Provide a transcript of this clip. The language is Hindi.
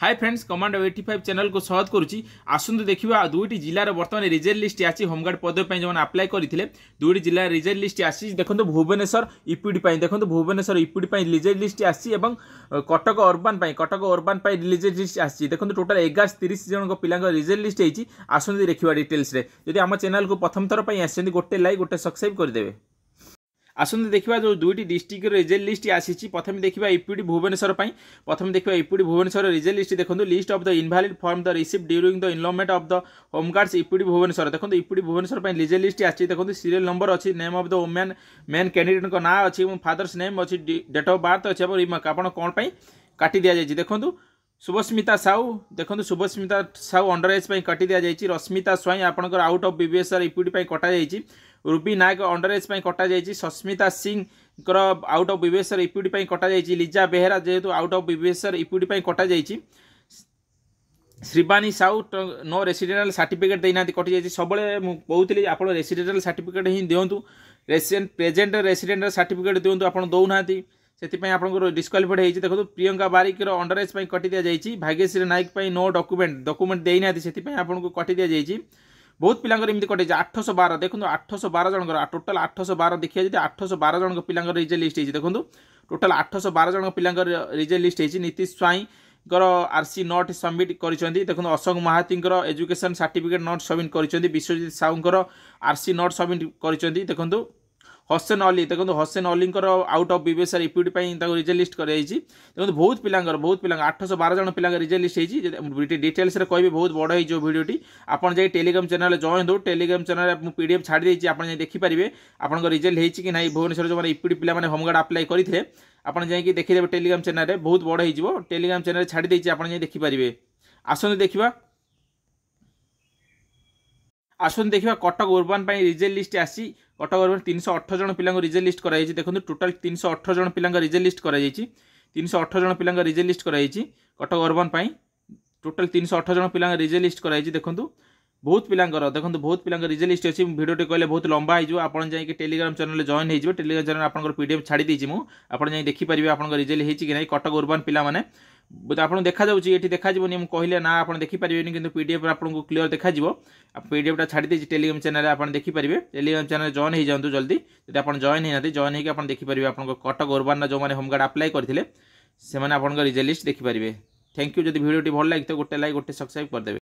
हाय फ्रेंड्स, कमांड 85 चैनल को स्वागत करुच्ची। आसतु देखा दुईटी जिलार बर्तमान रिजल्ट लिस्ट आसी होमगार्ड पदवी जो आप्लाय करते दुईटी जिला रिजल्ट लिस्ट आसी। देखो भुवनेश्वर इपिडी देखो भुवनेश्वर इपिडी रिजल्ट लिस्ट आसी कटक अर्बान रिजल्ट लिस्ट आसी। देखो टोटाल 1130 जन पिला रिजल्ट लिस्ट होती। आसतु देखा डिटेल्स जब आम चैनल को प्रथम थर पर आसते गोटे लाइक गोटे सब्सक्राइब करदे। आसतु देखा जो दुईटी डिस्ट्रिक्ट रिजल्ट लिस्ट आसी। प्रथम देखा इपिडी भुवनेश्वर प्रथम देखा इपिडी भुवनेश्वर रिजल्ट लिस्ट। देखो list of the invalid form the received during the enrolment of the home guards UPD Bhubaneswar. देखो इपिडी भुवनेश्वर रिजल्ट लिस्ट आसी। देखो सीरियल नंबर अच्छी, name of the women men candidate ना अच्छी, फादर्स नेम अच्छी, डेट ऑफ बर्थ अच्छी, आप कौन काटी दि जाए। देखो शुभस्मिता साहू, देखो शुभस्मिता साहू अंडर एज काटी दि जाए। रश्मिता स्वाई आपंकर आउट ऑफ बीबीएसआर इपिडी कटा जाए। रूबी नायक अंडर एज कटा जाए। Sasmita Singh out of BBSR इपिडी कटा जाए। लिजा बेहेरा जेहेतु आउट ऑफ बीबीएसआर इपिडी कटा जाए। श्रीवानी साहू नो रेसिडेंशियल सर्टिफिकेट देना कटि जाए। सब कहते आप रेसिडेंशियल सर्टिफिकेट ही दिंतु, प्रेजेंट रेसिडेंशियल सर्टिफिकेट दिंतु, आप दौना से आपको डिस्क्वालिफाइड होती। देखो प्रियंका बारिक अंडर एज कटि दि जाए। भाग्यश्री नायक नो डॉक्यूमेंट देना से आपको कटि दि जाए। बहुत पिलांगर एमती कटे 812। देखो 812 जन टोटाल 812 देखिए 812 जन पिला रिजल्ट लिस्ट होती। देखो टोटाल 812 जन पिला रिजल्ट लिस्ट होती। Nitish Swain RC not submit कर। देखो Ashok Mahati education certificate not submit कर। Biswajit Sahu RC not submit कर। देखो हसन अली, देखो Hasan Ali out of BBSR UPD result list कर। देखो बहुत पिला 812 जन पिला रिजल्ट लिस्ट होती। डिटेल्स कह बहुत बड़ हो भिडियोटी। आपड़ जाए टेलीग्राम चैनल जॉइन हो। टेलीग्राम चैनल पीडीएफ छाड़ी देती, आप देखिपारे आपन रिजल्ट होती कि नहीं। भुवनेश्वर जो इपिडी पिला होमगार्ड अप्लाई करते आप जाकि देखिदेवे टेलीग्राम चैनल बहुत बड़ हो। टेलीग्राम चैनल छाड़ी देती, आप देखिपारे। आसतु देखा आसतु देखा कटक अर्बान रिजल्ट लिस्ट आसी। कटक अर्बान 318 जन पिला रिजल्ट लिस्ट कराई। देखो टोटाल 318 जन पिला रिजल्ट लिस्ट कराई। 318 जन पिला रिजल्ट लिस्ट कराई कटक अर्बान टोटाल 318 जन पिला रिजल्ट लिस्ट कराई। देखो बहुत पिलांकर देखो बहुत पिला रिजल्ट लिस्ट अच्छी। भिडियोटी कहले बहुत लंबा हो जाए। टेलीग्राम चैनल जॉइन हो। टेलीग्राम चैनल आपको पीडीएफ छाड़ी देती मुझे देखिपारे आप रिजल्ट होती कि नहीं। कटक अर्बान पिला माने आपको देखा ये देखा मुझे कहले ना आप देखिपारे कि पीडीएफ आपको क्लीयर देखा। पीडीएफ छाड़ी देती टेलीग्राम चैनल आप देखिपारे। टेलीग्राम चैनल जॉइन हो जातु जल्दी। जब आप जॉइन होना जॉइन होकर देखिपारे आप कटक अर्बान जो मैंने होमगार्ड अप्लाई करते से रिजल्ट लिस्ट देखिपारे। Thank you. जब भिडियोटी भल लगे गोटे लाइक गोटे सब्सक्राइब करदे।